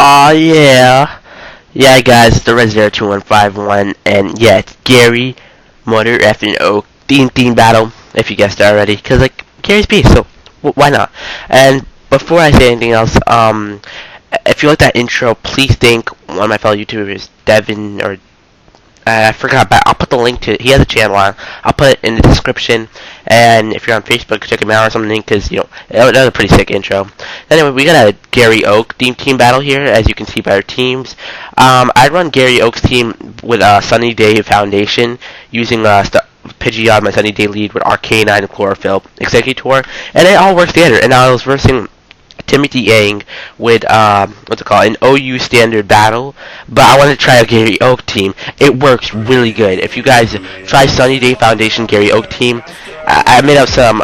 Aw, yeah. Yeah, guys, it's the Red02151, and yeah, it's Gary, Motor, F, and O, team battle, if you guessed it already, because, like, Gary's beast, so why not? And before I say anything else, if you like that intro, please thank one of my fellow YouTubers, Devin, or I forgot, but I'll put the link to it. He has a channel on. I'll put it in the description. And if you're on Facebook, check him out or something, because, you know, that was a pretty sick intro. Anyway, we got a Gary Oak team battle here, as you can see by our teams. I run Gary Oak's team with Sunny Day Foundation, using Pidgeot, my Sunny Day lead, with Arcanine and Chlorophyll, Executor, and it all works together. And I was versing Timothy Yang with what's it called, an OU standard battle, but I wanted to try a Gary Oak team. It works really good. If you guys try Sunny Day Foundation Gary Oak team, I made up some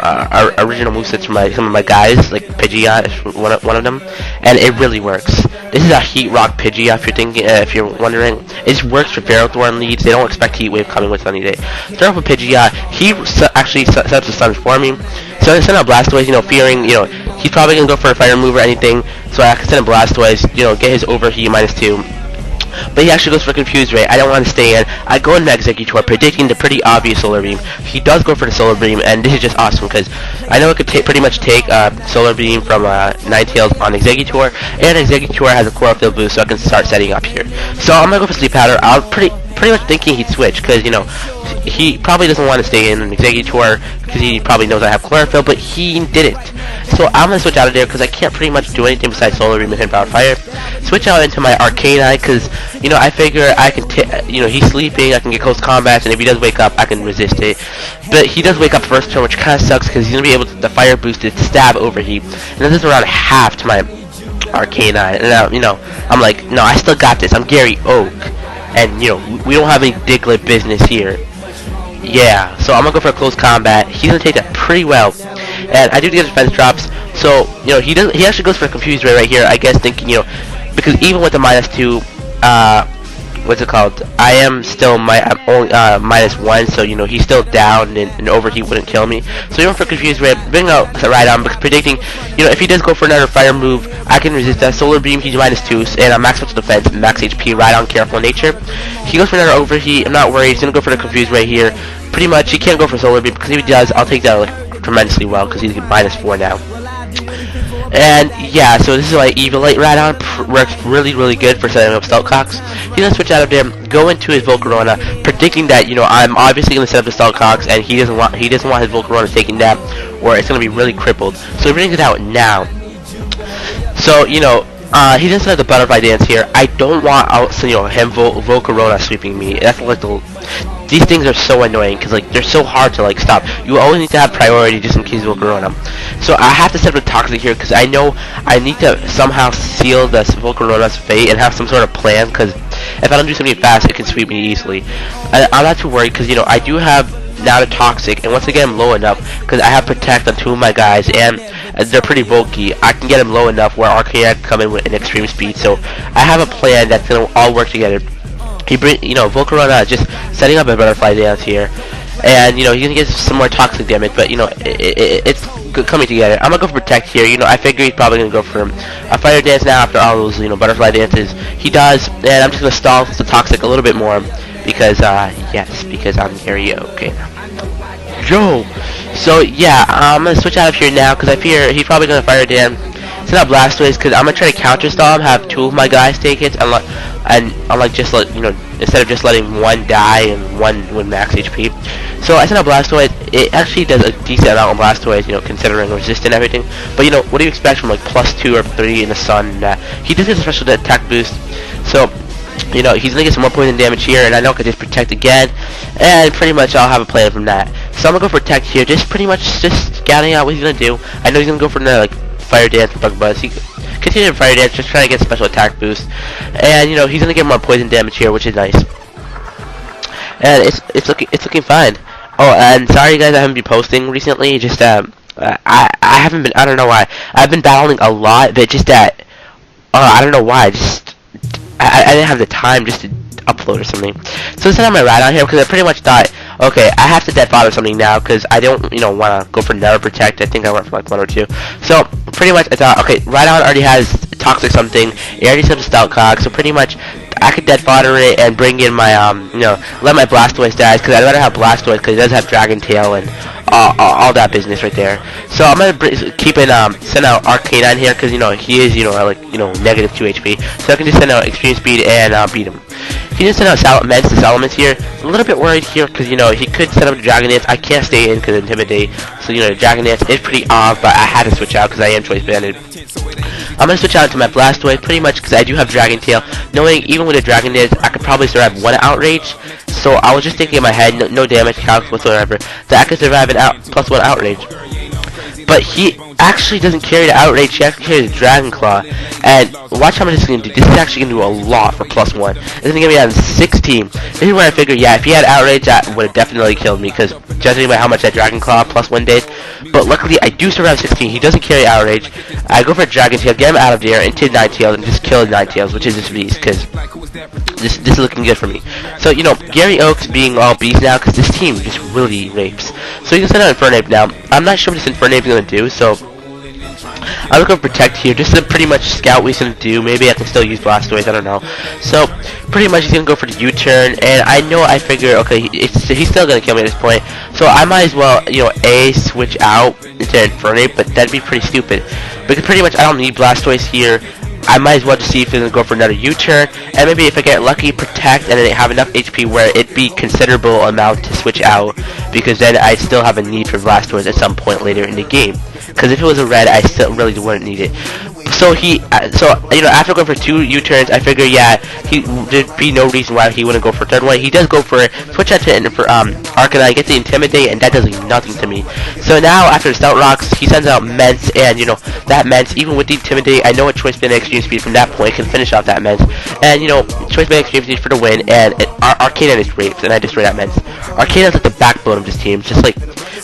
original movesets for some of my guys, like Pidgeot is one of them, and it really works. This is a Heat Rock Pidgeot, if you're wondering. It works for Ferrothorn leads. They don't expect Heat Wave coming with Sunny Day. Start off with Pidgeot. He actually set up the Sun for me, so I sent out Blastoise, fearing, he's probably going to go for a Fire move or anything, so I can send a Blastoise, get his Overheat -2. But he actually goes for Confuse Ray. I don't want to stay in. I go into Executor, predicting the pretty obvious Solar Beam. He does go for the Solar Beam, and this is just awesome, because I know it could pretty much take Solar Beam from Ninetales on Executor, and Executor has a Chlorophyll boost, so I can start setting up here. So I'm going to go for Sleep Powder. I was pretty much thinking he'd switch, because, he probably doesn't want to stay in an Executor, because he probably knows I have Chlorophyll, but he didn't. So I'm going to switch out of there, because I can't pretty much do anything besides Solar Beam and hit Power Fire. Switch out into my Arcanine, because, I figure I can, he's sleeping, I can get close combats, and if he does wake up, I can resist it. But he does wake up first turn, which kind of sucks, because he's going to be able to, the Fire boosted stab Overheat, and this is around half to my Arcanine, and I'm like, no, I still got this, I'm Gary Oak, and, we don't have any Diglett business here. Yeah, so I'm going to go for a close combat. He's going to take that pretty well, and I do get defense drops, so, he actually goes for a Confused Ray right here, I guess, thinking, because even with the -2, what's it called, I'm only -1, so, he's still down, and Overheat wouldn't kill me. So he went for Confused Ray, bring out Rhydon, because predicting, if he does go for another Fire move, I can resist that. Solar Beam, he's -2, and I'm max special defense, max HP, Rhydon, Careful Nature. He goes for another Overheat, I'm not worried, he's going to go for the Confused Ray here. Pretty much, he can't go for Solar Beam, because if he does, I'll take that, tremendously well, because he's -4 now. And yeah, so this is why Evilite Rhydon works really, really good for setting up Stalkcocks. He's gonna switch out of there, go into his Volcarona, predicting that I'm obviously gonna set up the Stalkcocks, and he doesn't want his Volcarona taken down, or it's gonna be really crippled. So he brings it out now. So he doesn't set up the Butterfly Dance here. I don't want him Volcarona sweeping me. That's these things are so annoying, because they're so hard to stop. You always need to have priority just in case Volcarona. So I have to set up the Toxic here, because I know I need to somehow seal this Volcarona's fate and have some sort of plan, because if I don't do something fast, it can sweep me easily. I'm not too worried, because I do have now the Toxic, and once again I'm low enough, because I have Protect on 2 of my guys, and they're pretty bulky. I can get them low enough where Arcanine can come in with an extreme speed. So I have a plan that's gonna all work together. Volcarona just setting up a Butterfly Dance here, and he's gonna get some more Toxic damage, but it's coming together. I'm gonna go for Protect here. I figure he's probably gonna go for a Fire Dance now after all those Butterfly Dances he does, and I'm just gonna stall the Toxic a little bit more, because yes, because I'm Gary Oak. Okay. Yo! So yeah, I'm gonna switch out of here now, because I fear he's probably gonna Fire Dance. Send out Blastoise, because I'm gonna try to counter stall him, have 2 of my guys take it, and just instead of just letting one die and one with max HP. So I sent out Blastoise. It actually does a decent amount on Blastoise, considering resist and everything. But what do you expect from +2 or 3 in the sun? He does get a special attack boost, so he's gonna get some more poison damage here, and I know I can just Protect again, and pretty much I'll have a plan from that. So I'm gonna go for Protect here, just scouting out what he's gonna do. I know he's gonna go for another Fire Dance, Bug Buzz. He continued Fire Dance, just trying to get special attack boost, and he's gonna get more poison damage here, which is nice. And it's looking fine. Oh, and sorry guys, I haven't been posting recently. Just I haven't been. I don't know why. I've been battling a lot, but just that. I don't know why. I didn't have the time just to upload or something. So instead I'm gonna ride on here, because I pretty much thought, okay, I have to dead father something now, because I don't want to go for Never Protect. I think I went for 1 or 2. So pretty much I thought, okay, Rhydon already has toxic something. It already set up stout cog, so pretty much I could dead fodder it and bring in my let my Blastoise die, because I'd rather have Blastoise because it does have Dragon Tail and all that business right there. So I'm gonna keep it send out Arcanine here because he is like negative 2 HP, so I can just send out Extreme Speed and beat him. He didn't send out Salamence here. A little bit worried here because he could set up the Dragon Dance. I can't stay in because Intimidate, so the Dragon Dance is pretty off, but I had to switch out because I am choice banded. I'm going to switch out to my Blastoise pretty much because I do have Dragon Tail, knowing even with a Dragon Dance I could probably survive 1 Outrage. So I was just thinking in my head, no damage calc whatsoever, that I could survive an +1 Outrage. But he actually doesn't carry the Outrage, he actually carries the Dragon Claw. And watch how much this is going to do. This is actually going to do a lot for +1. It's going to give me down 16. This is where I figured, yeah, if he had Outrage, that would have definitely killed me, because judging by how much that Dragon Claw +1 did. But luckily, I do survive 16. He doesn't carry Outrage. I go for a Dragon Tail, get him out of there, into Ninetales, and just kill Ninetales, which is just beast, because this is looking good for me. So, Gary Oaks being all beast now, because this team just really rapes. So you can send out Infernape now. I'm not sure what this Infernape is going to do, so I'm going to Protect here, just to pretty much scout what he's going to do. Maybe I can still use Blastoise, I don't know. So, pretty much he's going to go for the U-turn, and I figure, okay, he's still going to kill me at this point. So I might as well, switch out into Infernape, but that'd be pretty stupid. Because pretty much I don't need Blastoise here. I might as well just see if he's going to go for another U-turn, and maybe if I get lucky, Protect, and then have enough HP where it'd be considerable amount to switch out, because then I still have a need for Blastoise at some point later in the game. Because if it was a red, I still really wouldn't need it. So after going for 2 U-turns, I figure, yeah, there'd be no reason why he wouldn't go for a third one. He does go for it, switch out to Arcanine, get the Intimidate, and that does nothing to me. So now, after the Stout Rocks, he sends out Mence, and, that Mence, even with the Intimidate, I know a Choice Band Extreme Speed from that point can finish off that Mence. And, Choice Band Extreme Speed for the win, and Arcanine is raped, and I destroy that Mence. Arcanine's like the backbone of this team, just like,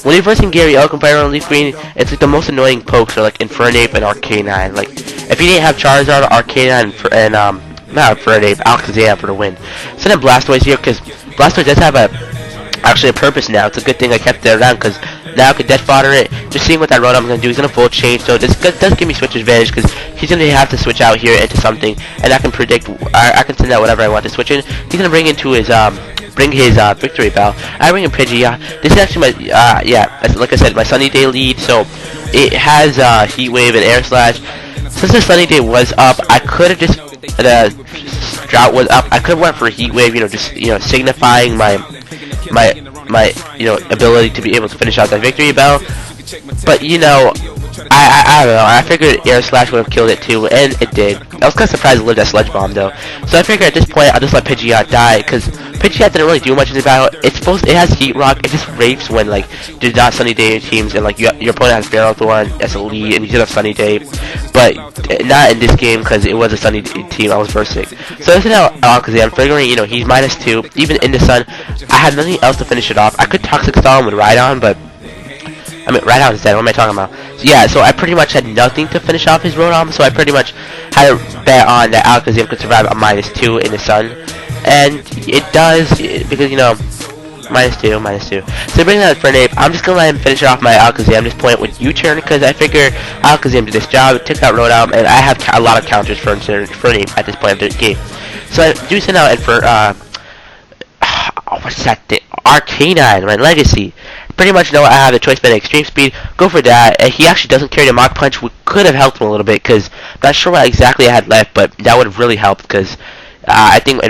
when you're versing Gary Oak and Fire on Leaf Green, it's like the most annoying pokes are like Infernape and Arcanine. Like, if you didn't have Charizard, Arcanine, and not Infernape, Alakazam for the win. So then Blastoise here, because Blastoise does have actually a purpose now. It's a good thing I kept it around, because now I could death fodder it. Just seeing what that Rotom is going to do. He's going to full change, so this does give me switch advantage, because he's going to have to switch out here into something, and I can predict, I can send out whatever I want to switch in. He's going to bring into his Victory Bell. I bring in Pidgey. This is actually my, like I said, my Sunny Day lead, so it has Heat Wave and Air Slash. Since the Sunny Day was up, I could have just, the Drought was up, I could have went for a Heat Wave, just, signifying my ability to be able to finish out that Victory Bell. But, I don't know, I figured Air Slash would have killed it too, and it did. I was kind of surprised it lived that Sludge Bomb though. So I figured at this point I'll just let Pidgeot die, because Pidgeot didn't really do much in the battle. It has Heat Rock, it just rapes when there's not Sunny Day teams, and your opponent has Barrel Thorn as a lead, and you should have Sunny Day. But not in this game, because it was a Sunny Day team I was versing. So this is how Alakazam, I'm figuring, he's -2, even in the sun. I had nothing else to finish it off. I could Toxic Stall him with Rhydon, but Rhydon is dead, what am I talking about? So, yeah, so I pretty much had nothing to finish off his Rotom, so I pretty much had to bet on that Alakazam could survive a -2 in the sun. And it does, because, -2. So bringing out Infernape, I'm just going to let him finish off my Alakazam this point with U-turn, because I figure Alakazam did this job, took out Rotom, and I have a lot of counters for Infernape at this point of the game. So I do send out what's that thing? Arcanine, my Legacy. Pretty much know I have the Choice Band Extreme Speed, go for that, and he actually doesn't carry the Mach Punch, which could have helped him a little bit, because I'm not sure what exactly I had left, but that would have really helped, because I think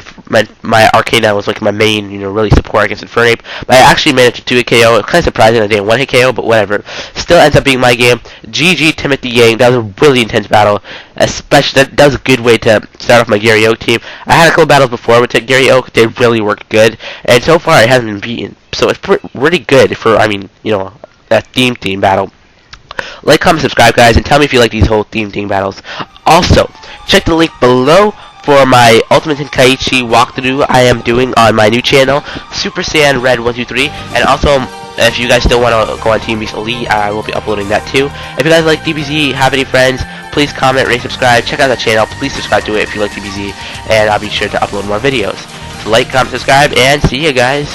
my Arcanine was like my main, really support against Infernape, but I actually managed to 2-hit KO. It's kind of surprising I didn't 1-hit KO, but whatever. Still ends up being my game. GG Timothy Yang, that was a really intense battle, especially, that was a good way to start off my Gary Oak team. I had a couple battles before with Gary Oak, they really worked good, and so far it hasn't been beaten, so it's really good for, a team battle. Like, comment, subscribe, guys, and tell me if you like these whole team battles. Also, check the link below for my Ultimate Tenkaichi walkthrough I am doing on my new channel, Super Saiyan Red 123, and also, if you guys still want to go on Team Beast Elite, I will be uploading that too. If you guys like DBZ, have any friends, please comment, rate, subscribe, check out that channel, please subscribe to it if you like DBZ, and I'll be sure to upload more videos. So like, comment, subscribe, and see you guys.